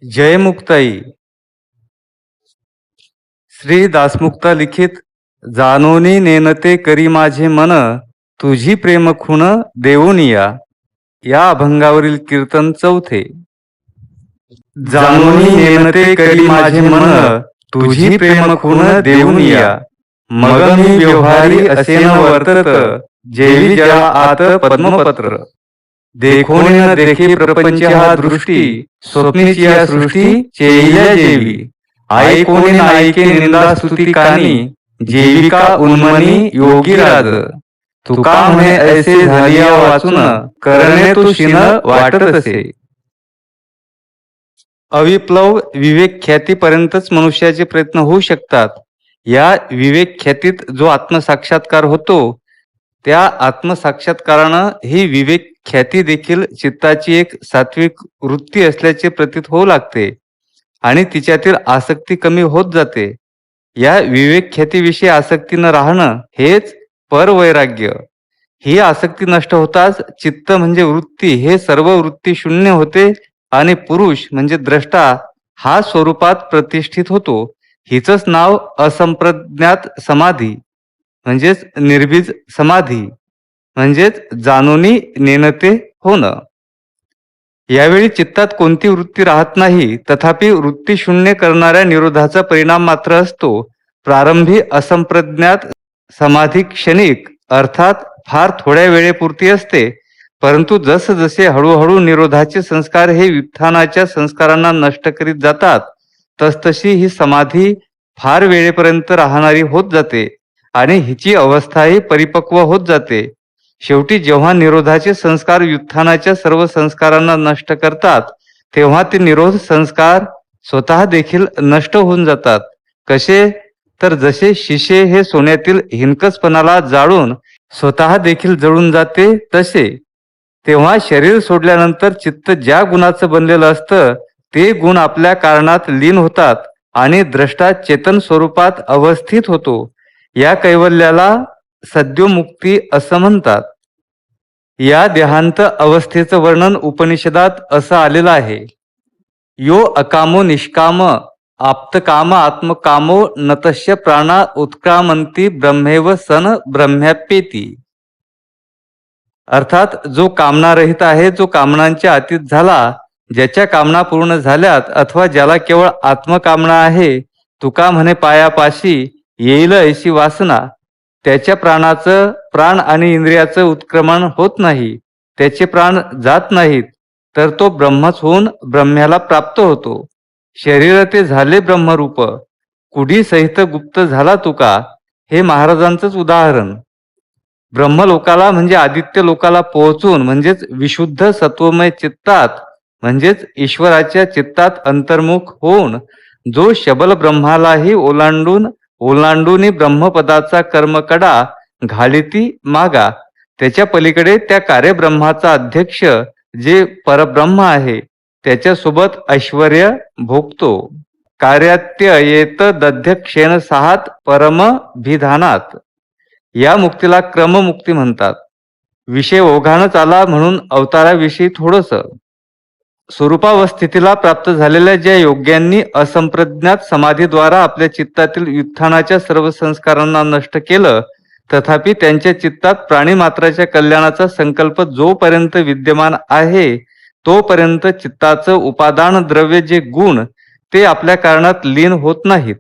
जय मुक्ताई. श्री दासमुक्ता लिखित जानोनी नेनते करी माझे मन, तुझी प्रेम खुण देऊनिया, या अभंगावरील कीर्तन चौथे. जानोनी नेनते करी माझे मन, तुझी प्रेम खुण देऊनिया, मग मी व्यवहारी असे न वर्तत, जेवी जळा आत पद्मपत्र. देखोने न देखे प्रपंच हा दृष्टी, स्वप्नीची या सृष्टी चेल्या जेवी. ऐकोने न ऐके निंदा स्तुती कानी, जेविका उन्मनी योगी राज. तुका म्हणे ऐसे झालिया वाचून, करणे तू शिन वाटत असे. अविप्लव विवेक ख्यातीपर्यंतच मनुष्याचे प्रयत्न होऊ शकतात. या विवेक ख्यातीत जो आत्मसाक्षात्कार होतो, त्या आत्मसाक्षात्कारानं ही विवेक ख्याती देखील चित्ताची एक सात्विक वृत्ती असल्याचे प्रतीत होऊ लागते आणि तिच्यातील आसक्ती कमी होत जाते. या विवेक ख्यातीविषयी आसक्ती न राहणं हेच परवैराग्य. ही आसक्ती नष्ट होताच चित्त म्हणजे वृत्ती हे सर्व वृत्ती शून्य होते आणि पुरुष म्हणजे द्रष्टा हा स्वरूपात प्रतिष्ठित होतो. हिचंच नाव असंप्रज्ञात समाधी म्हणजेच निर्बीज समाधी म्हणजेच जानोनी नेनते होणं. यावेळी चित्तात कोणती वृत्ती राहत नाही, तथापि वृत्ती शून्य करणाऱ्या निरोधाचा परिणाम मात्र असतो. प्रारंभी असंप्रज्ञात समाधी क्षणिक अर्थात फार थोड्या वेळेपुरती असते, परंतु जसजसे हळूहळू निरोधाचे संस्कार हे व्युत्थानाच्या संस्कारांना नष्ट करीत जातात, तसतशी ही समाधी फार वेळेपर्यंत राहणारी होत जाते आणि हिची अवस्थाही परिपक्व होत जाते. शेवटी जेव्हा निरोधाचे संस्कार व्युत्थानाच्या सर्व संस्कारांना नष्ट करतात, तेव्हा ते निरोध संस्कार स्वतः देखील नष्ट होऊन जातात. कसे तर जसे शिशे हे सोन्यातील हिनकसपणाला जाळून स्वतः देखील जळून जाते तसे. तेव्हा शरीर सोडल्यानंतर चित्त ज्या गुणाचं बनलेलं असतं, ते गुण आपल्या कारणात लीन होतात आणि द्रष्टा चेतन स्वरूपात अवस्थित होतो. या कैवल्याला सद्योमुक्ती असं म्हणतात. या देहांत अवस्थेचं वर्णन उपनिषदात असं आलेलं आहे. यो अकामो निष्काम आप्तकाम आत्मकामो नतस्य प्राणा उत्क्रामंती ब्रह्मेव सन ब्रह्म्याप्येती. अर्थात जो कामनारहित आहे, जो कामनांच्या अतीत झाला, ज्याच्या कामना पूर्ण झाल्यात अथवा ज्याला केवळ आत्मकामना आहे, तुका म्हणे पायापाशी येईल ऐशी वासना. त्याच्या प्राणाचं प्राण आणि इंद्रियाचं उत्क्रमण होत नाही, त्याचे प्राण जात नाहीत, तर तो ब्रह्मच होऊन ब्रह्म्याला प्राप्त होतो. शरीर ते झाले ब्रह्मरूप, कुडी सहित गुप्त झाला तुका, हे महाराजांचंच उदाहरण. ब्रह्मलोकाला म्हणजे आदित्य लोकाला पोहोचून म्हणजेच विशुद्ध सत्वमय चित्तात म्हणजेच ईश्वराच्या चित्तात अंतर्मुख होऊन जो शबल ब्रह्मालाही ओलांडून ब्रह्मपदाचा कर्मकडा घालिती मागा, त्याच्या पलीकडे त्या कार्यब्रह्माचा अध्यक्ष जे परब्रह्म आहे त्याच्यासोबत ऐश्वर्य भोगतो. कार्यात्य येत दध्यक्षेण साहात परमभिधानात. या मुक्तीला क्रममुक्ती म्हणतात. विषय ओघानच आला म्हणून अवताराविषयी थोडस. स्वरूपावस्थितीला प्राप्त झालेल्या ज्या योग्यांनी असंप्रज्ञात समाधीद्वारा आपल्या चित्तातील व्युत्थानाच्या सर्व संस्कारांना नष्ट केलं, तथापि त्यांच्या चित्तात प्राणीमात्राच्या कल्याणाचा संकल्प जोपर्यंत विद्यमान आहे, तोपर्यंत चित्ताचं उपादान द्रव्य जे गुण ते आपल्या कारणात लीन होत नाहीत.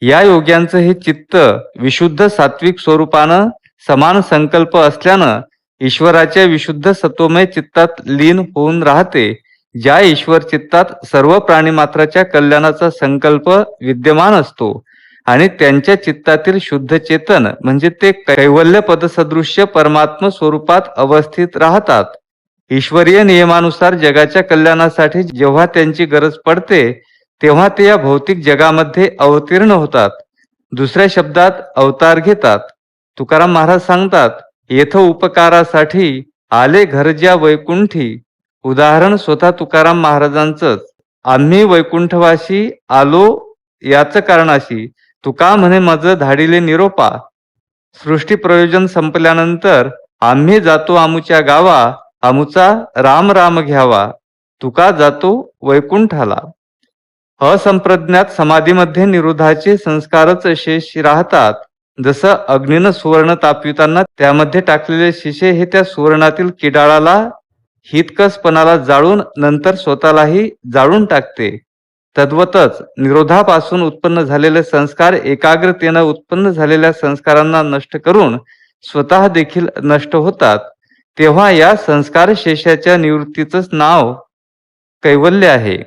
या योग्यांचं हे चित्त विशुद्ध सात्विक स्वरूपानं समान संकल्प असल्यानं ईश्वराच्या विशुद्ध सत्वमय चित्तात लीन होऊन राहते. ज्या ईश्वर चित्तात सर्व प्राणीमात्राच्या कल्याणाचा संकल्प विद्यमान असतो आणि त्यांच्या चित्तातील शुद्ध चेतन म्हणजे ते कैवल्य पदसदृश्य परमात्म स्वरूपात अवस्थित राहतात. ईश्वरीय नियमानुसार जगाच्या कल्याणासाठी जेव्हा त्यांची गरज पडते, तेव्हा ते या भौतिक जगामध्ये अवतीर्ण होतात, दुसऱ्या शब्दात अवतार घेतात. तुकाराम महाराज सांगतात, येथ उपकारासाठी आले घरज्या वैकुंठी. उदाहरण स्वतः तुकाराम महाराजांचंच. आम्ही वैकुंठवासी आलो याच कारणाशी, तुका म्हणे मज धाडिले निरोपा. सृष्टी प्रयोजन संपल्यानंतर आम्ही जातो आमुच्या गावा, आमुचा राम राम घ्यावा. तुका जातो वैकुंठाला. असंप्रज्ञात समाधीमध्ये निरोधाचे संस्कारच शेष राहतात. जसं अग्नीनं सुवर्ण तापविताना त्यामध्ये टाकलेले शिशे हे त्या सुवर्णातील किडाळाला हितकसपणाला जाळून नंतर स्वतःलाही जाळून टाकते. तद्वतच निरोधापासून उत्पन्न झालेले संस्कार एकाग्रतेनं उत्पन्न झालेल्या संस्कारांना नष्ट करून स्वतः देखील नष्ट होतात. तेव्हा या संस्कार शेषाच्या निवृत्तीचंच नाव कैवल्य आहे.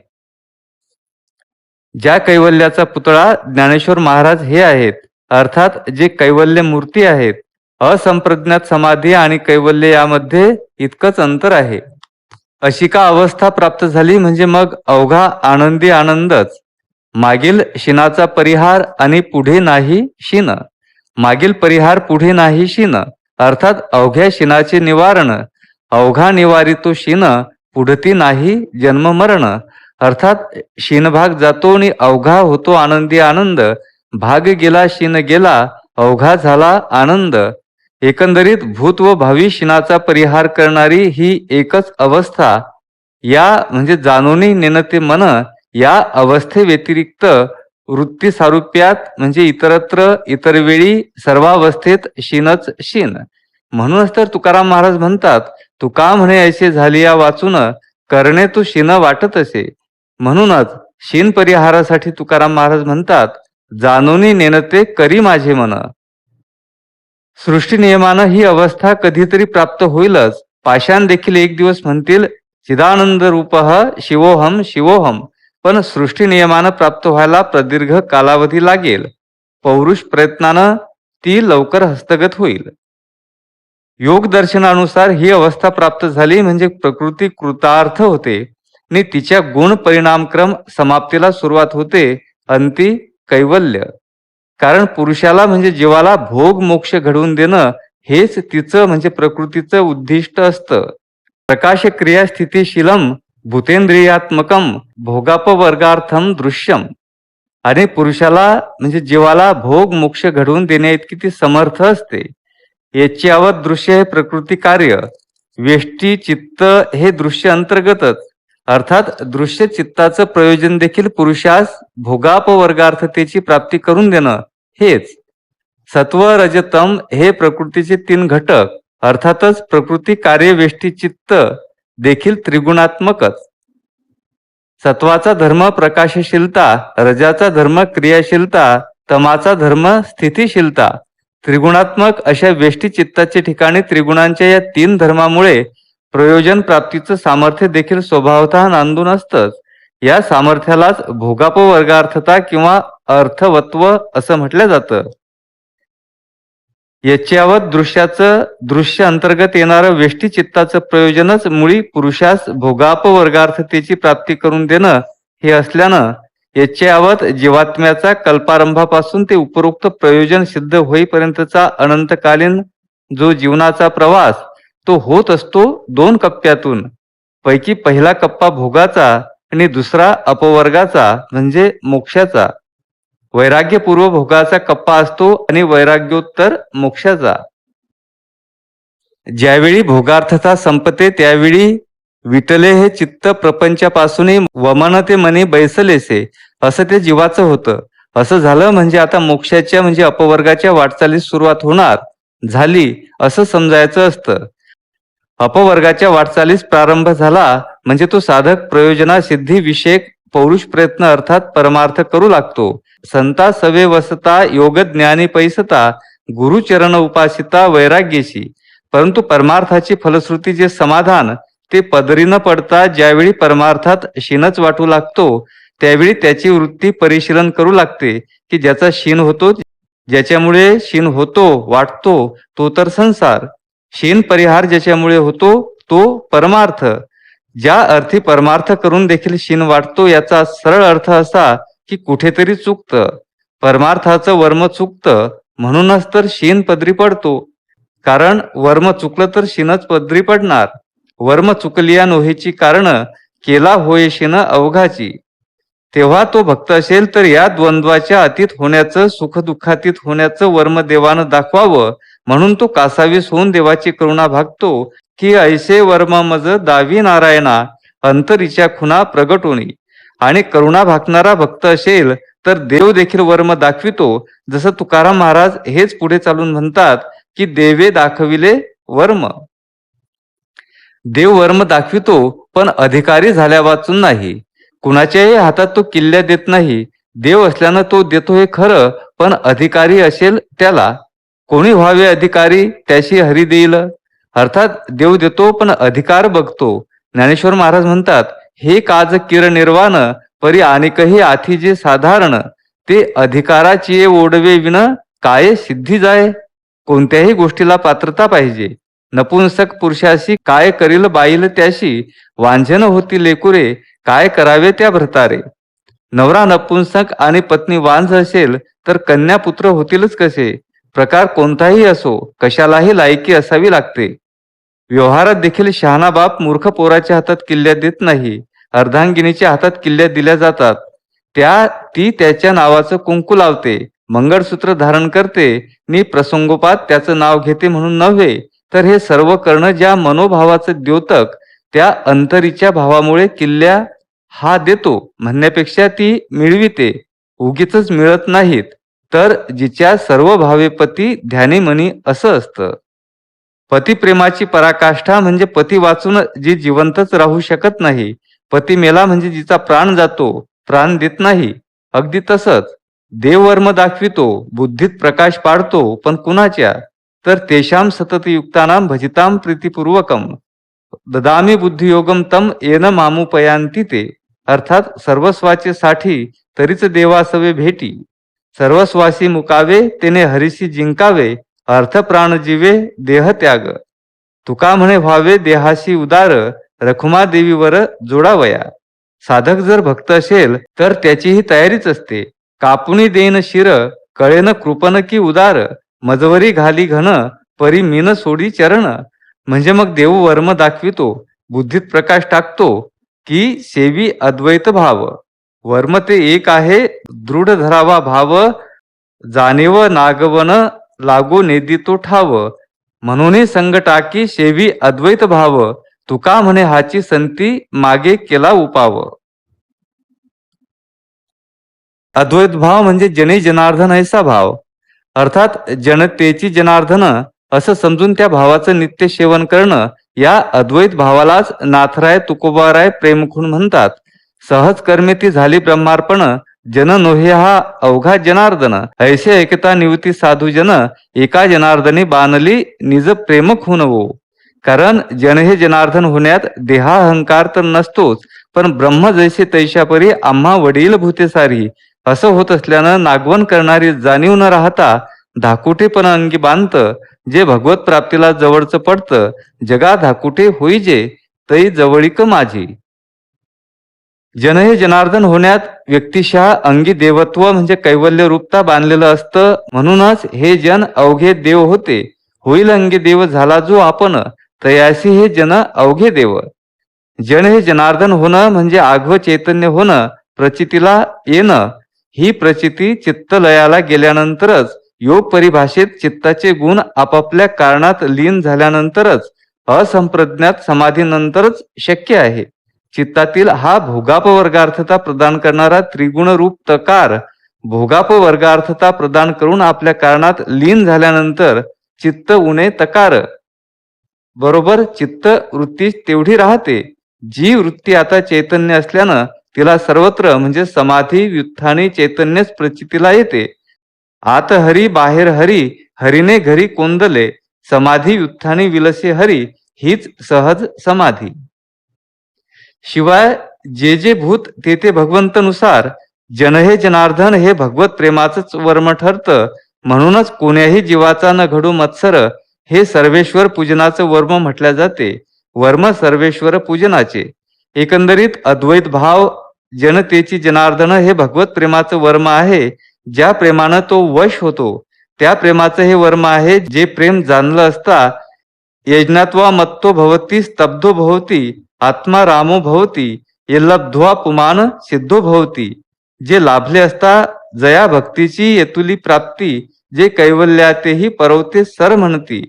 ज्या कैवल्याचा पुतळा ज्ञानेश्वर महाराज हे आहेत, अर्थात जे कैवल्य मूर्ती आहेत. असंप्रज्ञात समाधी आणि कैवल्य यामध्ये इतकंच अंतर आहे. अशी का अवस्था प्राप्त झाली म्हणजे मग अवघा आनंदी आनंदच. मागील शिनाचा परिहार आणि पुढे नाही शिन. मागील परिहार पुढे नाही शिन, अर्थात अवघ्या शिनाचे निवारण. अवघा निवारितो शिन, पुढती नाही जन्म मरण. अर्थात शिनभाग जातो आणि अवघा होतो आनंदी आनंद. भाग गेला शिन गेला, अवघा झाला आनंद. एकंदरीत भूत व भावी शिनाचा परिहार करणारी ही एकच अवस्था. या म्हणजे जाणूनी नेणते मन या अवस्थे व्यतिरिक्त वृत्ती सारूप्यात म्हणजे इतरत्र इतर वेळी सर्वावस्थेत शिनच शिन. म्हणूनच तर तुकाराम महाराज म्हणतात, तुका म्हणे ऐसे झाली या वाचून, करणे तू शिन वाटत असे. म्हणूनच शिन परिहारासाठी तुकाराम महाराज म्हणतात, जाणूनी नेणते करी माझे मन. सृष्टी नियमानं ही अवस्था कधीतरी प्राप्त होईलच. पाषाण देखील एक दिवस म्हणतील चिदानंद रूपः शिवोहम शिवोहम, पण सृष्टी नियमानं प्राप्त व्हायला प्रदीर्घ कालावधी लागेल. पौरुष प्रयत्नानं ती लवकर हस्तगत होईल. योग दर्शनानुसार ही अवस्था प्राप्त झाली म्हणजे प्रकृती कृतार्थ होते आणि तिच्या गुण परिणामक्रम समाप्तीला सुरुवात होते, अंती कैवल्य. कारण पुरुषाला म्हणजे जीवाला भोग मोक्ष घडवून देणं हेच तिचं म्हणजे प्रकृतीचं उद्दिष्ट असतं. प्रकाश क्रिया स्थितीशीलम भूतेंद्रियात्मकम भोगापवर्गार्थम दृश्यम. आणि पुरुषाला म्हणजे जीवाला भोग मोक्ष घडवून देण्याइतकी ती समर्थ असते. याची आवत दृश्य हे प्रकृती कार्य, व्यष्टी चित्त हे दृश्य अंतर्गतच. अर्थात दृश्य चित्ताचं प्रयोजन देखील पुरुषास भोगापवर्गार्थतेची प्राप्ती करून देणं हेच. सत्व रजतम हे प्रकृतीचे 3 घटक, अर्थातच प्रकृती कार्य व्यष्टी चित्त देखील त्रिगुणात्मकच. सत्वाचा धर्म प्रकाशशीलता, रजाचा धर्म क्रियाशीलता, तमाचा धर्म स्थितीशीलता. त्रिगुणात्मक अशा व्यष्टी चित्ताचे ठिकाणी त्रिगुणांच्या या 3 धर्मामुळे प्रयोजन प्राप्तीचं सामर्थ्य देखील स्वभावतः नांदून असतंच. या सामर्थ्यालाच भोगापवर्गार्थता किंवा अर्थवत्व असं म्हटलं जातं. याच्यावत दृश्याचं दृश्य अंतर्गत येणारं व्यष्टी चित्ताचं प्रयोजनच मुळी पुरुषास भोगापवर्गार्थतेची प्राप्ती करून देणं हे असल्यानं याच्यावत जीवात्म्याचा कल्पारंभापासून ते उपरोक्त प्रयोजन सिद्ध होईपर्यंतचा अनंतकालीन जो जीवनाचा प्रवास तो होत असतो 2 कप्प्यातून. पैकी पहिला कप्पा भोगाचा आणि दुसरा अपवर्गाचा म्हणजे मोक्षाचा. वैराग्यपूर्व भोगाचा कप्पा असतो आणि वैराग्योत्तर मोक्षाचा. ज्यावेळी भोगार्थता संपते त्यावेळी विटले हे चित्त प्रपंचापासूनही वमनते मनी बैसलेसे असं ते जीवाचं होतं. असं झालं म्हणजे आता मोक्षाच्या म्हणजे अपवर्गाच्या वाटचालीस सुरुवात होणार झाली असं समजायचं असतं. अपवर्गाच्या वाटचालीस प्रारंभ झाला म्हणजे तो साधक प्रयोजना सिद्धी विषयक पौरुष प्रयत्न अर्थात परमार्थ करू लागतो. संता सवे वसता योग ज्ञानी पैसता गुरुचरण उपासिता वैराग्यशी. परंतु परमार्थाची फलश्रुती जे समाधान ते पदरी न पडता ज्यावेळी परमार्थात शीनच वाटू लागतो त्यावेळी त्याची वृत्ती परिशीलन करू लागते की ज्याचा शीन होतो, ज्याच्यामुळे शीन होतो वाटतो तो तर संसार. शीन परिहार ज्याच्यामुळे होतो तो परमार्थ. ज्या अर्थी परमार्थ करून देखील शीन वाटतो याचा सरळ अर्थ असा की कुठेतरी चुकतं, परमार्थाचं वर्म चुकतं, म्हणूनच तर शीन पदरी पडतो. कारण वर्म चुकलं तर शीनच पदरी पडणार. वर्म चुकलिया नोहेची कारण केला होय शीन अवघाची. तेव्हा तो भक्त असेल तर या द्वंद्वाच्या अतीत होण्याचं सुखदुःखातीत होण्याचं वर्म देवानं दाखवावं म्हणून तो कासावीस होऊन देवाची करुणा भागतो की ऐसे वर्म मज दावी नारायणा अंतरीच्या खुना प्रगटोनी. आणि करुणा भाकणारा भक्त असेल तर देव देखील वर्म दाखवितो. जसं तुकाराम महाराज हेच पुढे चालून म्हणतात की देवे दाखविले वर्म. देव वर्म दाखवितो पण अधिकारी झाल्या वाचून नाही. कुणाच्याही हातात तो किल्ल्या देत नाही. देव असल्यानं तो देतो हे खरं, पण अधिकारी असेल त्याला. कोणी व्हावे अधिकारी त्याशी हरी देईल. अर्थात देव देतो पण अधिकार बघतो. ज्ञानेश्वर महाराज म्हणतात, हे काज किर निर्वाण परी आणिकही आथी जे साधारण ते अधिकाराची ओढवे विन काय सिद्धी जाय. कोणत्याही गोष्टीला पात्रता पाहिजे. नपुंसक पुरुषाशी काय करील बाईल त्याशी, वांझन होती लेकुरे काय करावे त्या भरतारे. नवरा नपुंसक आणि पत्नी वांझ असेल तर कन्या पुत्र होतीलच कसे. प्रकार कोणताही असो, कशालाही लायकी असावी लागते. व्यवहारात देखील शहाणा बाप मूर्ख पोराच्या हातात किल्ल्या देत नाही. अर्धांगिनीच्या हातात किल्ल्या दिल्या जातात. ती त्याच्या नावाचं कुंकू लावते, मंगळसूत्र धारण करते नि प्रसंगोपात त्याचं नाव घेते म्हणून नव्हे, तर हे सर्व करणं ज्या मनोभावाचं द्योतक त्या अंतरीच्या भावामुळे किल्ल्या हा देतो म्हणण्यापेक्षा ती मिळविते. उगीच मिळत नाहीत, तर जिच्या सर्व भावे पती ध्यानी मनी असं असतं. पतिप्रेमाची पराकाष्ठा म्हणजे पती वाचून जी जिवंतच राहू शकत नाही. पती मेला म्हणजे जिचा प्राण जातो, प्राण देत नाही. अगदी तसंच देववर्म दाखवितो, बुद्धीत प्रकाश पाडतो, पण कुणाच्या? तर तेषाम सततयुक्तानाम भजिताम प्रीतिपूर्वकम ददामी बुद्धियोगम तम येन मामुपयांती ते. अर्थात सर्वस्वाचे साठी तरीच देवासवे भेटी. सर्वस्वासी मुकावे तेने हरीसी जिंकावे. अर्थ प्राण जीवे देह त्याग. तुका म्हणे व्हावे देहाशी उदार रखुमा देवीवर जोडावया. साधक जर भक्त असेल तर त्याचीही तयारीच असते. कापुनी देन शिर कळेन कृपन की उदार मजवरी घाली घन परी मीन सोडी चरण. म्हणजे मग देव वर्म दाखवितो, बुद्धीत प्रकाश टाकतो की सेवी अद्वैत भाव. वर्म ते एक आहे दृढ धरावा भाव. जाणीव नागवन लागो नेदी तो ठाव. म्हणून संग टाकी सेवी अद्वैत भाव. तुका म्हणे हाची संती मागे केला उपाव. अद्वैत भाव म्हणजे जने जनार्दन ऐसा भाव. अर्थात जनतेची जनार्दन असं समजून त्या भावाचं नित्य सेवन करणं, या अद्वैत भावालाच नाथराय तुकोबाराय प्रेमखून म्हणतात. सहज कर्मे ती झाली ब्रह्मार्पण. जन नोहे हा अवघा जनार्दन. ऐसे ऐकता निवती साधू जन एका जनार्दनी बाणली निज प्रेम खून हो. कारण जन हे जनार्दन होण्यात देहाहंकार तर नसतोच, पण ब्रह्म जैसे तैशापरी आम्हा वडील भूते सारी असं होत असल्यानं नागवण करणारी जाणीव न राहता धाकुटेपण अंगी बांधत. जे भगवत प्राप्तीला जवळचं पडतं, जगा धाकुटे होईजे तै जवळीक माझी. जन हे जनार्दन होण्यात व्यक्तिशः अंगी देवत्व म्हणजे कैवल्य रूपता बांधलेलं असतं. म्हणूनच हे जन अवघे देव होते. होईल अंगी देव झाला जो आपण, तयासी हे जन अवघे देव. जन हे जनार्दन होणं म्हणजे आघव चैतन्य होणं, प्रचितीला येणं. ही प्रचिती चित्तलयाला गेल्यानंतरच, योग परिभाषेत चित्ताचे गुण आपापल्या कारणात लीन झाल्यानंतरच, असंप्रज्ञात समाधीनंतरच शक्य आहे. चित्तातील हा भोगाप वर्गार्थता प्रदान करणारा त्रिगुण रूप तकार भोगाप वर्गार्थता प्रदान करून आपल्या कारणात लीन झाल्यानंतर चित्त उणे तकार बरोबर चित्त वृत्ती तेवढी राहते. जी वृत्ती आता चैतन्य असल्यानं तिला सर्वत्र म्हणजे समाधी व्युत्थानी चैतन्यच प्रचितीला येते. आत हरी बाहेर हरी हरीने घरी कोंदले. समाधी व्युत्थानी विलसे हरी हीच सहज समाधी. शिवाय जे जे भूत ते ते भगवंतनुसार. जन हे जनार्दन हे भगवत प्रेमाचंच वर्म ठरतं. म्हणूनच कोण्याही जीवाचा न घडू मत्सर हे सर्वेश्वर पूजनाचं वर्म म्हटल्या जाते. वर्म सर्वेश्वर पूजनाचे. एकंदरीत अद्वैत भाव जनतेची जनार्दन हे भगवत प्रेमाचं वर्म आहे. ज्या प्रेमानं तो वश होतो त्या प्रेमाचं हे वर्म आहे. जे प्रेम जाणलं असता यज्ञात्वा मत्तो भवती स्तब्धो भवती आत्मा रामो भवती ये लब्ध्वा पुमान सिद्धो भवती. जे लाभले असता जया भक्तीची येतुली प्राप्ती जे कैवल्यातेही परवते सर म्हणती.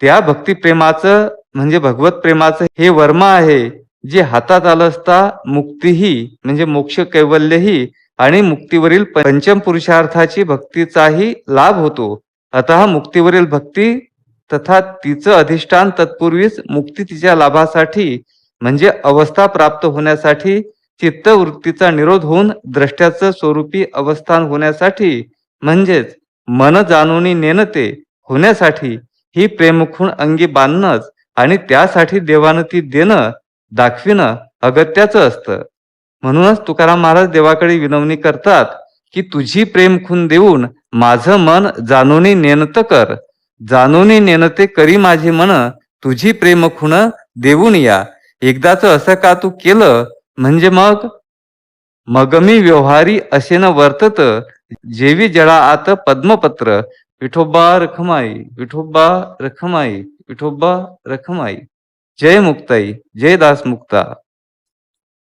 त्या भक्तिप्रेमाचं म्हणजे भगवत प्रेमाचं हे वर्म आहे. जे हातात आलं असता मुक्तीही म्हणजे मोक्ष कैवल्यही आणि मुक्तीवरील पंचम पुरुषार्थाची भक्तीचाही लाभ होतो. अतः मुक्तीवरील भक्ती तथा तिचं अधिष्ठान तत्पूर्वीच मुक्ती तिच्या लाभासाठी म्हणजे अवस्था प्राप्त होण्यासाठी चित्तवृत्तीचा निरोध होऊन द्रष्ट्याचं स्वरूपी अवस्थान होण्यासाठी म्हणजेच मन जाणून नेणते होण्यासाठी ही प्रेमखूण अंगी बांधणंच आणि त्यासाठी देवानं ती देणं दाखविणं अगत्याचं असतं. म्हणूनच तुकाराम महाराज देवाकडे विनवणी करतात की तुझी प्रेम खून देऊन माझं मन जाणून नेणत कर. जाणून नेणते करी माझे मन तुझी प्रेम खूण देऊन या. एकदाच असं का तू केलं म्हणजे मग मी व्यवहारी असे न वर्तत जेवी जळा आत पद्मपत्र. विठोबा रखमाई, विठोबा रखमाई, विठोबा रखमाई. जय मुक्ताई, जय दास मुक्ता.